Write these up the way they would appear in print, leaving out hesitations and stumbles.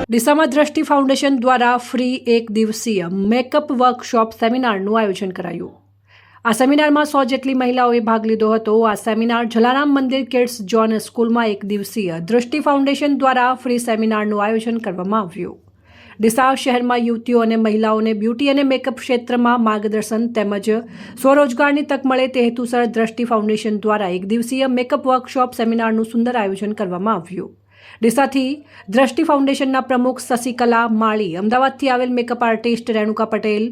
ડીસામાં દ્રષ્ટિ ફાઉન્ડેશન દ્વારા ફ્રી એક દિવસીય મેકઅપ વર્કશોપ સેમિનારનું આયોજન કરાયું। આ સેમિનારમાં 100 જેટલી મહિલાઓએ ભાગ લીધો હતો। આ સેમિનાર જલારામ મંદિર કિડ્સ ઝોન સ્કૂલમાં એક દિવસીય દ્રષ્ટિ ફાઉન્ડેશન દ્વારા ફ્રી સેમિનારનું આયોજન કરવામાં આવ્યું। ડીસા શહેરમાં યુવતીઓ અને મહિલાઓને બ્યુટી અને મેકઅપ ક્ષેત્રમાં માર્ગદર્શન તેમજ સ્વરોજગારની તક મળે તે હેતુસર દ્રષ્ટિ ફાઉન્ડેશન દ્વારા એક દિવસીય મેકઅપ વર્કશોપ સેમિનારનું સુંદર આયોજન કરવામાં આવ્યું। ડીસાથી દ્રષ્ટિ ફાઉન્ડેશનના પ્રમુખ શશિકલા માળી, અમદાવાદથી આવેલ મેકઅપ આર્ટિસ્ટ રેણુકા પટેલ,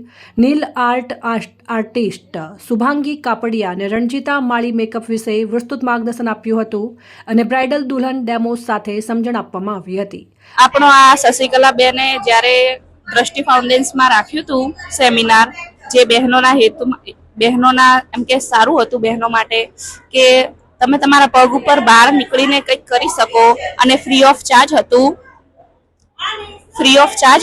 નીલ આર્ટ આર્ટિસ્ટ શુભાંગી કાપડિયા અને રણજીતા માળી મેકઅપ વિશે વિસ્તૃત માર્ગદર્શન આપ્યું હતું અને બ્રાઇડલ દુલ્હન ડેમો સાથે સમજણ આપવામાં આવી હતી। આપણો આ શશિકલા બેને જ્યારે દ્રષ્ટિ ફાઉન્ડેશનમાં રાખ્યું હતું સેમિનાર, જે બહેનોના એમ કે સારું હતું બહેનો માટે કે તમે તમારા પગ ઉપર બહાર નીકળીને કંઈક કરી શકો અને ફ્રી ઓફ ચાર્જ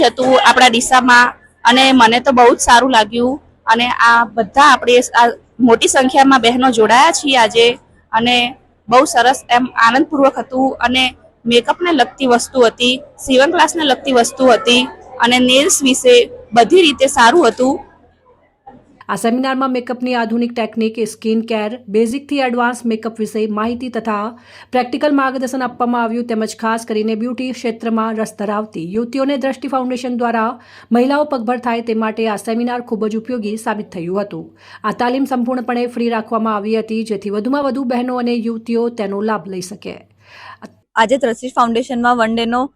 હતું આપણા ડીસામાં અને મને તો બહુ જ સારું લાગ્યું અને આ બધા આપણે મોટી સંખ્યામાં બહેનો જોડાયા છીએ આજે અને બહુ સરસ એમ આનંદપૂર્વક હતું અને મેકઅપને લગતી વસ્તુ હતી, સીવણ ક્લાસને લગતી વસ્તુ હતી અને નેલ્સ વિશે બધી રીતે સારું હતું। આ સેમિનારમાં મેકઅપની આધુનિક ટેકનિક, સ્કિન કેર, બેઝિકથી એડવાન્સ મેકઅપ વિશે માહિતી તથા પ્રેક્ટિકલ માર્ગદર્શન આપવામાં આવ્યું તેમજ ખાસ કરીને બ્યુટી ક્ષેત્રમાં રસ ધરાવતી યુવતીઓને દ્રષ્ટિ ફાઉન્ડેશન દ્વારા મહિલાઓ પગભર થાય તે માટે આ સેમિનાર ખૂબ જ ઉપયોગી સાબિત થયું હતું। આ તાલીમ સંપૂર્ણપણે ફ્રી રાખવામાં આવી હતી જેથી વધુમાં વધુ બહેનો અને યુવતીઓ તેનો લાભ લઈ શકે। આજે દ્રષ્ટિ ફાઉન્ડેશનમાં વન ડેનો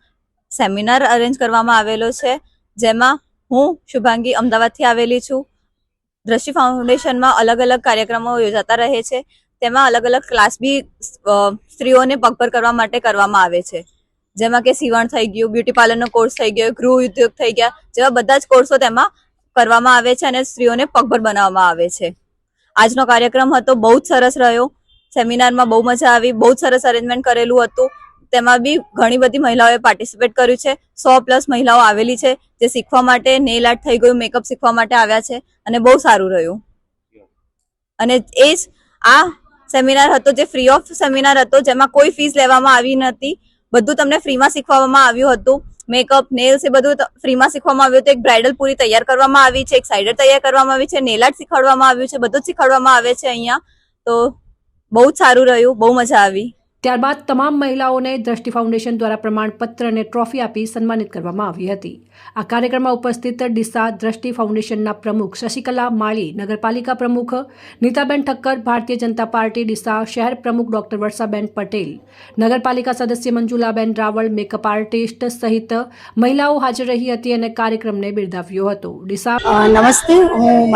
સેમિનાર અરેન્જ કરવામાં આવેલો છે, જેમાં હું શુભાંગી અમદાવાદથી આવેલી છું। દ્રષ્ટિ ફાઉન્ડેશનમાં અલગ અલગ કાર્યક્રમો યોજાતા રહે છે, તેમાં અલગ અલગ ક્લાસ બી સ્ત્રીઓને પગભર કરવા માટે કરવામાં આવે છે, જેમાં કે સીવણ થઈ ગયું, બ્યુટી પાર્લરનો કોર્સ થઈ ગયો, ગૃહ ઉદ્યોગ થઈ ગયા, જેવા બધા જ કોર્સો તેમાં કરવામાં આવે છે અને સ્ત્રીઓને પગભર બનાવવામાં આવે છે। આજનો કાર્યક્રમ હતો બહુ જ સરસ રહ્યો। સેમિનારમાં બહુ મજા આવી, બહુ જ સરસ અરેન્જમેન્ટ કરેલું હતું। તેમાં બી ઘણી બધી મહિલાઓએ પાર્ટિસિપેટ કર્યું છે। 100+ મહિલાઓ આવેલી છે જે શીખવા માટે, નેલ આર્ટ થઈ ગયું, મેકઅપ શીખવા માટે આવ્યા છે અને બહુ સારું રહ્યું। અને એ જ આ સેમિનાર હતો જે ફ્રી ઓફ સેમિનાર હતો, જેમાં કોઈ ફીસ લેવામાં આવી નથી, બધું તમને ફ્રીમાં શીખવવામાં આવ્યું હતું। મેકઅપ, નેલ્સ એ બધું ફ્રીમાં શીખવામાં આવ્યું હતું। એક બ્રાઇડલ પૂરી તૈયાર કરવામાં આવી છે, એક સાઇડર તૈયાર કરવામાં આવી છે, નેલ આર્ટ શીખવાડવામાં આવ્યું છે, બધું જ શીખવાડવામાં આવે છે અહીંયા। તો બહુ જ સારું રહ્યું, બહુ મજા આવી। ત્યારબાદ તમામ મહિલાઓને દ્રષ્ટિ ફાઉન્ડેશન દ્વારા પ્રમાણપત્ર અને ટ્રોફી આપી સન્માનિત કરવામાં આવી હતી। આ કાર્યક્રમમાં ઉપસ્થિત ડીસા દ્રષ્ટિ ફાઉન્ડેશનના પ્રમુખ શશિકલા માળી, નગરપાલિકા પ્રમુખ નીતાબેન ઠક્કર, ભારતીય જનતા પાર્ટી ડીસા શહેર પ્રમુખ ડોક્ટર વર્ષાબેન પટેલ, નગરપાલિકા સદસ્ય મંજુલાબેન રાવળ, મેકઅપ આર્ટિસ્ટ સહિત મહિલાઓ હાજર રહી હતી અને કાર્યક્રમને બિરદાવ્યો હતો। ડીસા નમસ્તે,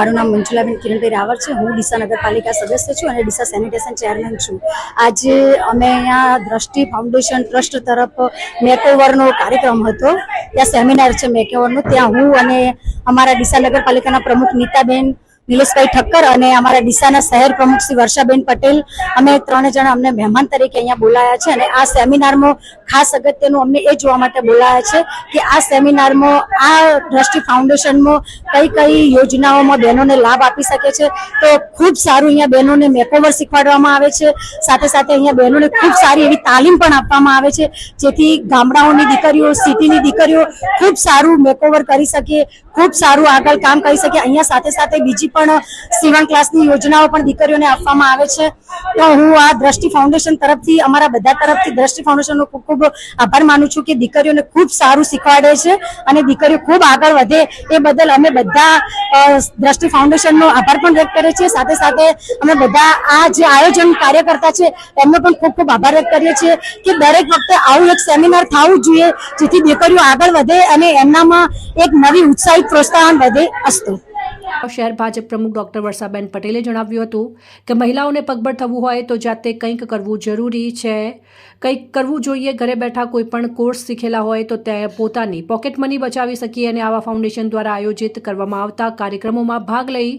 મારું નામ મંજુલાબેન કિરણભાઈ રાવળ છે। હું ડીસા નગરપાલિકા સદસ્ય છું અને ડીસા સેનિટેશન ચેરમેન છું। આજે અમે અહીંયા દ્રષ્ટિ ફાઉન્ડેશન ટ્રસ્ટ તરફ મેકઓવરનો કાર્યક્રમ હતો, ત્યાં સેમિનાર છે મેકઓવરનો, ત્યાં હું અને અમારા ડીસા નગરપાલિકાના પ્રમુખ નીતાબેન નિલેશભાઈ ઠક્કર અને અમારા ડીસાના શહેર પ્રમુખ શ્રી વર્ષાબેન પટેલ, અમે 3 જણા અમને મહેમાન તરીકે અહીંયા બોલાયા છે અને આ સેમિનારમાં ખાસ અગત્યનું અમને એ જોવા માટે બોલાયા છે કે આ સેમિનારમાં આ દ્રષ્ટિ ફાઉન્ડેશનમાં કઈ યોજનાઓમાં બહેનોને લાભ આપી શકે છે। તો ખૂબ સારું અહીંયા બહેનોને મેકઓવર શીખવાડવામાં આવે છે, સાથે સાથે અહીંયા બહેનોને ખૂબ સારી એવી તાલીમ પણ આપવામાં આવે છે, જેથી ગામડાઓની દીકરીઓ, સિટીની દીકરીઓ ખૂબ સારું મેકઓવર કરી શકે, ખૂબ સારું આગળ કામ કરી શકે। અહીંયા સાથે સાથે બીજી પણ સીવણ ક્લાસની યોજનાઓ પણ દીકરીઓને આપવામાં આવે છે। તો હું આ દ્રષ્ટિ ફાઉન્ડેશન તરફથી, અમારા બધા તરફથી દ્રષ્ટિ ફાઉન્ડેશનનો ખૂબ ખૂબ આભાર માનું છું કે દીકરીઓને ખૂબ સારું શીખવાડે છે અને દીકરીઓ ખૂબ આગળ વધે એ બદલ અમે બધા દ્રષ્ટિ ફાઉન્ડેશનનો આભાર પણ વ્યક્ત કરીએ છીએ। સાથે સાથે અમે બધા આ જે આયોજન કાર્યકર્તા છે એમનો પણ ખૂબ ખૂબ આભાર વ્યક્ત કરીએ છીએ કે દરેક વખતે આવું એક સેમિનાર થવું જોઈએ જેથી દીકરીઓ આગળ વધે અને એમનામાં એક નવી ઉત્સાહિત પ્રોત્સાહન વધે। અસ્તુ। શહેર ભાજપ પ્રમુખ ડોક્ટર વર્ષાબેન પટેલે જણાવ્યું હતું કે મહિલાઓને પગભર થવું હોય તો જાતે કંઈક કરવું જરૂરી છે, કંઈક કરવું જોઈએ। ઘરે બેઠા કોઈ પણ કોર્સ શીખેલા હોય તો તે પોતાની પોકેટ મની બચાવી શકીએ અને આવા ફાઉન્ડેશન દ્વારા આયોજિત કરવામાં આવતા કાર્યક્રમોમાં ભાગ લઈ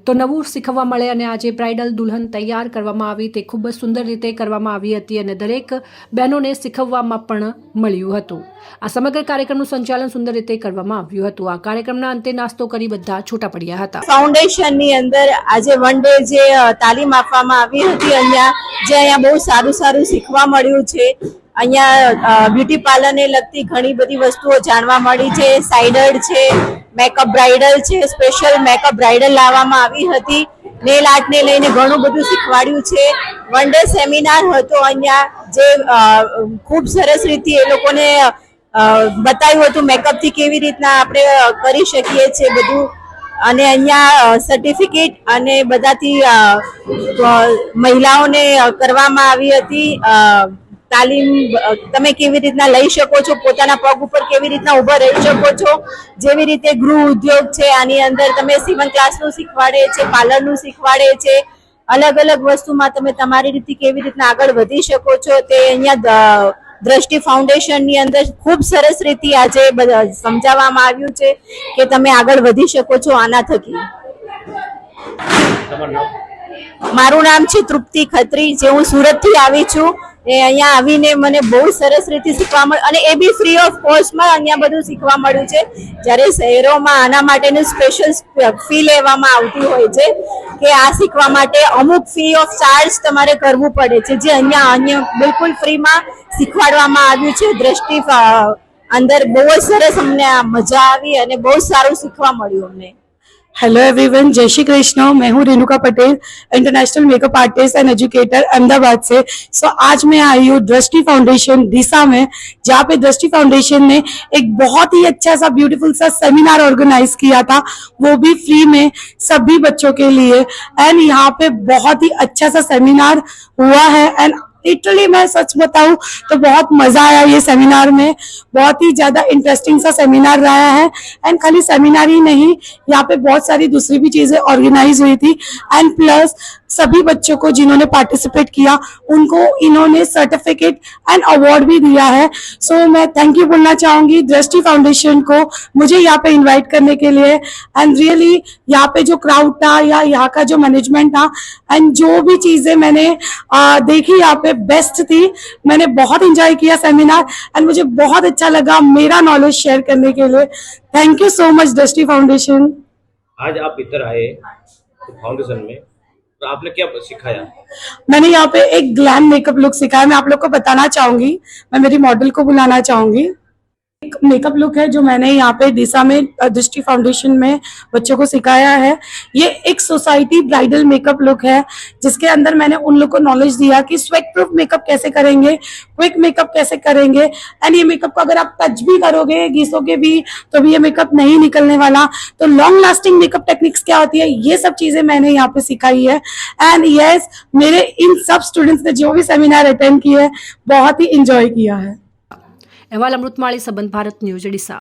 તો નવું શીખવા મળે। અને આજે બ્રાઇડલ દુલ્હન તૈયાર કરવામાં આવી તે ખૂબ જ સુંદર રીતે કરવામાં આવી હતી અને દરેક બહેનોને શીખવવામાં પણ મળ્યું હતું। આ સમગ્ર કાર્યક્રમનું સંચાલન સુંદર રીતે કરવામાં આવ્યું હતું। આ કાર્યક્રમના અંતે નાસ્તો કરી બધા છૂટા પડ્યા હતા। ફાઉન્ડેશનની અંદર આજે વન ડે જે તાલીમ આપવામાં આવી હતી, અહીંયા બહુ સારું શીખવા મળ્યું છે અહીંયા બ્યુટી પાર્લરને લગતી ઘણી બધી વસ્તુઓ જાણવા મળી છે. સાઇડર છે, મેકઅપ બ્રાઇડલ છે, સ્પેશિયલ મેકઅપ બ્રાઇડલ લાવવામાં આવી હતી. નેલ આર્ટને લઈને ઘણું બધું શીખવાડ્યું છે. વન ડે સેમિનાર હતો અહીંયા, જે ખૂબ સરસ રીતે એ લોકોને બતાવ્યું હતું મેકઅપથી કેવી રીતના આપણે કરી શકીએ છીએ બધું. અને અહીંયા સર્ટિફિકેટ અને બધાથી મહિલાઓને કરવામાં આવી હતી તાલીમ. તમે કેવી રીતના લઈ શકો છો, પોતાના પગ ઉપર કેવી રીતના ઊભા રહી શકો છો. જેવી રીતે ગૃહ ઉદ્યોગ છે, આની અંદર તમે સીવણ ક્લાસનું શીખવાડે છે, પાર્લરનું શીખવાડે છે. અલગ અલગ વસ્તુમાં તમે તમારી રીતે કેવી રીતના આગળ વધી શકો છો તે અહીંયા દ્રષ્ટિ ફાઉન્ડેશનની અંદર ખૂબ સરસ રીતે આજે સમજાવવામાં આવ્યું છે કે તમે આગળ વધી શકો છો આના થકી. મારું નામ છે તૃપ્તિ ખત્રી, જે હું સુરતથી આવી છું. એ અહીંયા આવીને મને બહુ સરસ રીતે શીખવા મળ્યું, અને એ બી ફ્રી ઓફ કોસ્ટમાં અહીંયા બધું શીખવા મળ્યું છે. જ્યારે શહેરોમાં આના માટેનું સ્પેશિયલ ફી લેવામાં આવતી હોય છે કે આ શીખવા માટે અમુક ફી ઓફ ચાર્જ તમારે કરવું પડે છે, જે અહીંયા બિલકુલ ફ્રીમાં શીખવાડવામાં આવ્યું છે. દ્રષ્ટિ અંદર બહુ જ સરસ અમને મજા આવી અને બહુ સારું શીખવા મળ્યું અમને. हेलो एवरीवन, जय श्री कृष्ण। मैं हूँ Renuka Patel, international makeup artist and educator Ahmedabad से। सो आज मैं आई हूँ दृष्टि फाउंडेशन दिशा में, जहाँ पे दृष्टि फाउंडेशन ने एक बहुत ही अच्छा सा ब्यूटीफुल सा सेमिनार ऑर्गेनाइज किया था, वो भी फ्री में सभी बच्चों के लिए। एंड यहाँ पे बहुत ही अच्छा सा सेमिनार हुआ है। एंड लिटरली मैं सच बताऊं तो बहुत मजा आया ये सेमिनार में। बहुत ही ज्यादा इंटरेस्टिंग सा सेमिनार रहा है। एंड खाली सेमिनार ही नहीं, यहाँ पे बहुत सारी दूसरी भी चीजें ऑर्गेनाइज हुई थी। एंड प्लस सभी बच्चों को जिन्होंने पार्टिसिपेट किया उनको इन्होंने सर्टिफिकेट एंड अवार्ड भी दिया है। सो मैं थैंक यू बोलना चाहूंगी दृष्टि फाउंडेशन को मुझे यहाँ पे इनवाइट करने के लिए। एंड रियली यहाँ पे जो क्राउड था या यहाँ का जो मैनेजमेंट था एंड जो भी चीजें मैंने देखी यहाँ पे बेस्ट थी। मैंने बहुत एंजॉय किया सेमिनार एंड मुझे बहुत अच्छा लगा मेरा नॉलेज शेयर करने के लिए। थैंक यू सो मच दृष्टि फाउंडेशन। आज आप इधर आए फाउंडेशन में, तो आपने क्या सिखाया? मैंने यहाँ पे एक ग्लैम मेकअप लुक सिखाया। मैं आप लोग को बताना चाहूंगी, मैं मेरी मॉडल को बुलाना चाहूंगी। एक मेकअप लुक है जो मैंने यहाँ पे दिशा में दृष्टि फाउंडेशन में बच्चों को सिखाया है। ये एक सोसाइटी ब्राइडल मेकअप लुक है, जिसके अंदर मैंने उन लोग को नॉलेज दिया कि स्वेट प्रूफ मेकअप कैसे करेंगे, क्विक मेकअप कैसे करेंगे। एंड ये मेकअप को अगर आप टच भी करोगे, घिसोगे भी, तो भी ये मेकअप नहीं निकलने वाला। तो लॉन्ग लास्टिंग मेकअप टेक्निक्स क्या होती है, ये सब चीजें मैंने यहाँ पे सिखाई है। एंड यस, मेरे इन सब स्टूडेंट्स ने जो भी सेमिनार अटेंड किए बहुत ही इंजॉय किया है। अहवाल अमृतमाળી, संबंध भारत न्यूज, ડીસા।